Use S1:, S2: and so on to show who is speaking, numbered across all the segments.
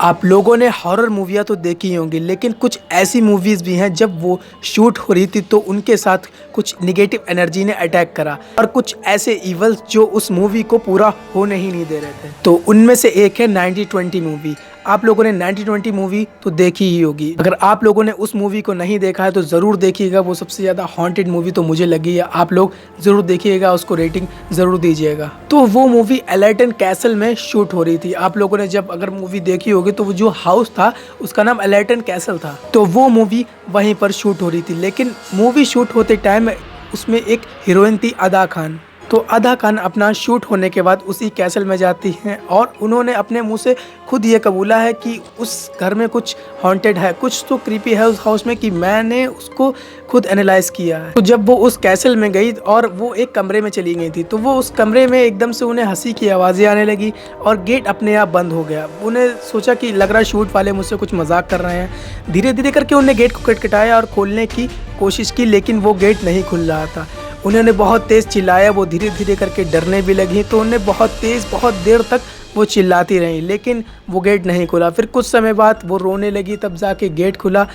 S1: आप लोगों ने हॉरर मूवियाँ तो देखी होंगी, लेकिन कुछ ऐसी मूवीज़ भी हैं जब वो शूट हो रही थी तो उनके साथ कुछ निगेटिव एनर्जी ने अटैक करा और कुछ ऐसे इवल्स जो उस मूवी को पूरा होने ही नहीं दे रहे थे। तो उनमें से एक है 90-20 मूवी। आप लोगों ने 90-20 मूवी तो देखी ही होगी। अगर आप लोगों ने उस मूवी को नहीं देखा है तो ज़रूर देखिएगा। वो सबसे ज़्यादा हॉन्टेड मूवी तो मुझे लगी है। आप लोग ज़रूर देखिएगा, उसको रेटिंग ज़रूर दीजिएगा। तो वो मूवी एलर्टन कैसल में शूट हो रही थी। आप लोगों ने जब अगर मूवी देखी होगी तो वो जो हाउस था उसका नाम एलर्टन कैसल था। तो वो मूवी वहीं पर शूट हो रही थी, लेकिन मूवी शूट होते टाइम उसमें एक हीरोइन थी अदा खान। तो अदा खान अपना शूट होने के बाद उसी कैसल में जाती हैं और उन्होंने अपने मुंह से खुद ये कबूला है कि उस घर में कुछ हॉन्टेड है, कुछ तो क्रीपी है उस हाउस में, कि मैंने उसको खुद एनालाइज किया है। तो जब वो उस कैसल में गई और वो एक कमरे में चली गई थी तो वो उस कमरे में एकदम से उन्हें हंसी की आवाज़ें आने लगी और गेट अपने आप बंद हो गया। उन्हें सोचा कि लग रहा शूट वाले मुझसे कुछ मजाक कर रहे हैं। धीरे धीरे करके उन्हें गेट को खटखटाया और खोलने की कोशिश की, लेकिन वो गेट नहीं खुल रहा था। उन्होंने बहुत तेज़ चिल्लाया, वो धीरे धीरे करके डरने भी लगी। तो उन्हें बहुत तेज़ बहुत देर तक वो चिल्लाती रही, लेकिन वो गेट नहीं खुला। फिर कुछ समय बाद वो रोने लगी, तब जाके गेट खुला।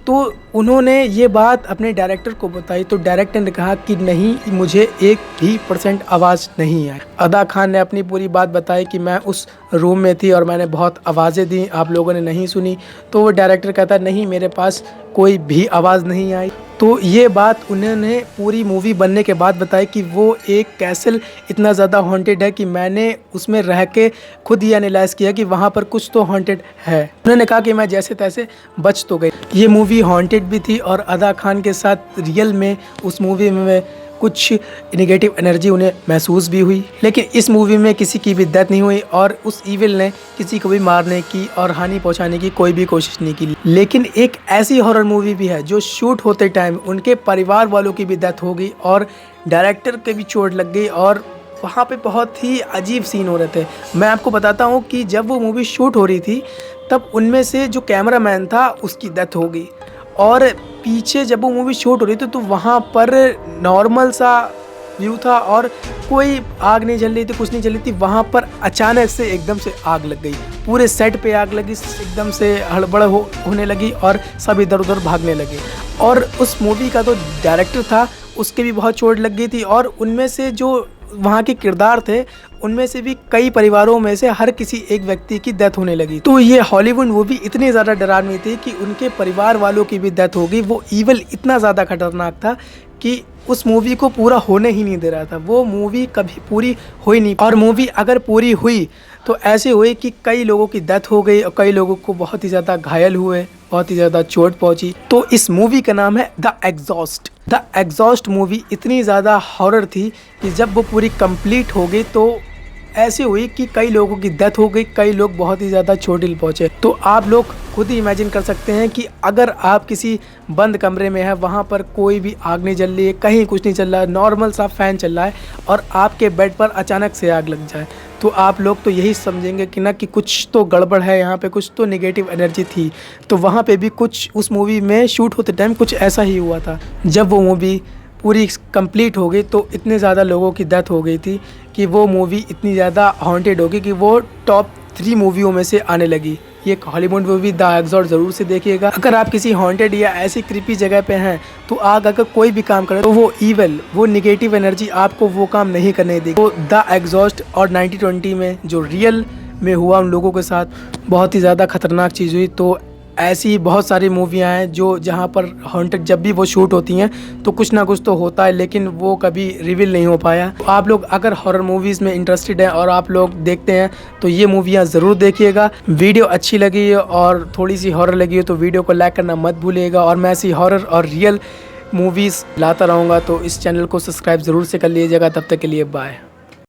S1: तो उन्होंने ये बात अपने डायरेक्टर को बताई, तो डायरेक्टर ने कहा कि नहीं, मुझे 1% आवाज़ नहीं आई। अदा खान ने अपनी पूरी बात बताई कि मैं उस रूम में थी और मैंने बहुत आवाज़ें दी, आप लोगों ने नहीं सुनी। तो वो डायरेक्टर कहता नहीं, मेरे पास कोई भी आवाज़ नहीं आई। तो ये बात उन्होंने पूरी मूवी बनने के बाद बताई कि वो एक कैसल इतना ज़्यादा हॉन्टेड है कि मैंने उसमें रह के खुद ही एनालाइज किया कि वहाँ पर कुछ तो हॉन्टेड है। उन्होंने कहा कि मैं जैसे तैसे बच तो गई। ये मूवी हॉन्टेड भी थी और अदा खान के साथ रियल में उस मूवी में कुछ नेगेटिव एनर्जी उन्हें महसूस भी हुई, लेकिन इस मूवी में किसी की भी डेथ नहीं हुई और उस इविल ने किसी को भी मारने की और हानि पहुंचाने की कोई भी कोशिश नहीं की। लेकिन एक ऐसी हॉरर मूवी भी है जो शूट होते टाइम उनके परिवार वालों की भी डेथ हो गई और डायरेक्टर के भी चोट लग गई और वहाँ पे बहुत ही अजीब सीन हो रहे थे। मैं आपको बताता हूँ कि जब वो मूवी शूट हो रही थी तब उनमें से जो कैमरामैन था उसकी डेथ हो गई और पीछे जब वो मूवी शूट हो रही थी तो वहाँ पर नॉर्मल सा व्यू था और कोई आग नहीं जल रही थी, कुछ नहीं जल रही थी। वहाँ पर अचानक से एकदम से आग लग गई, पूरे सेट पे आग लगी, एकदम से हड़बड़ होने लगी और सब इधर उधर भागने लगे। और उस मूवी का तो डायरेक्टर था उसके भी बहुत चोट लग गई थी और उनमें से जो वहाँ के किरदार थे उनमें से भी कई परिवारों में से हर किसी एक व्यक्ति की डेथ होने लगी। तो ये हॉलीवुड मूवी इतनी ज़्यादा डरावनी थी कि उनके परिवार वालों की भी डेथ हो गई। वो ईवल इतना ज़्यादा खतरनाक था कि उस मूवी को पूरा होने ही नहीं दे रहा था। वो मूवी कभी पूरी हुई नहीं और मूवी अगर पूरी हुई तो ऐसे हुई कि कई लोगों की डेथ हो गई और कई लोगों को बहुत ही ज़्यादा घायल हुए, बहुत ही ज़्यादा चोट पहुंची। तो इस मूवी का नाम है the exhaust. The exhaust movie इतनी ज़्यादा हॉरर थी कि जब वो पूरी कंप्लीट हो गई तो ऐसे हुई कि कई लोगों की डेथ हो गई, कई लोग बहुत ही ज़्यादा चोटिल पहुँचे। तो आप लोग खुद ही इमेजिन कर सकते हैं कि अगर आप किसी बंद कमरे में हैं, वहाँ पर कोई भी आग नहीं जल रही है, कहीं कुछ नहीं चल रहा है, नॉर्मल सा फैन चल रहा है और आपके बेड पर अचानक से आग लग जाए, तो आप लोग तो यही समझेंगे कि ना कि कुछ तो गड़बड़ है, यहाँ पे कुछ तो नेगेटिव एनर्जी थी। तो वहाँ पे भी कुछ उस मूवी में शूट होते टाइम कुछ ऐसा ही हुआ था। जब वो मूवी पूरी कंप्लीट हो गई तो इतने ज़्यादा लोगों की डेथ हो गई थी कि वो मूवी इतनी ज़्यादा हॉन्टेड हो गई कि वो टॉप 3 मूवियों में से आने लगी। ये हॉलीवुड मूवी द एग्जॉस्ट ज़रूर से देखिएगा। अगर आप किसी हॉन्टेड या ऐसी क्रीपी जगह पे हैं तो आग अगर कोई भी काम करे तो वो ईवल, वो नेगेटिव एनर्जी आपको वो काम नहीं करने देगी। तो द एग्जॉस्ट और 90-20 में जो रियल में हुआ उन लोगों के साथ बहुत ही ज़्यादा खतरनाक चीज़ हुई। तो ऐसी बहुत सारी मूवियाँ हैं जो जहाँ पर हॉन्टेड जब भी वो शूट होती हैं तो कुछ ना कुछ तो होता है, लेकिन वो कभी रिवील नहीं हो पाया। तो आप लोग अगर हॉरर मूवीज़ में इंटरेस्टेड हैं और आप लोग देखते हैं तो ये मूवियाँ ज़रूर देखिएगा। वीडियो अच्छी लगी और थोड़ी सी हॉरर लगी हो तो वीडियो को लाइक करना मत भूलिएगा और मैं ऐसी हॉरर और रियल मूवीज़ लाता रहूँगा। तो इस चैनल को सब्सक्राइब ज़रूर से कर लीजिएगा। तब तक के लिए बाय।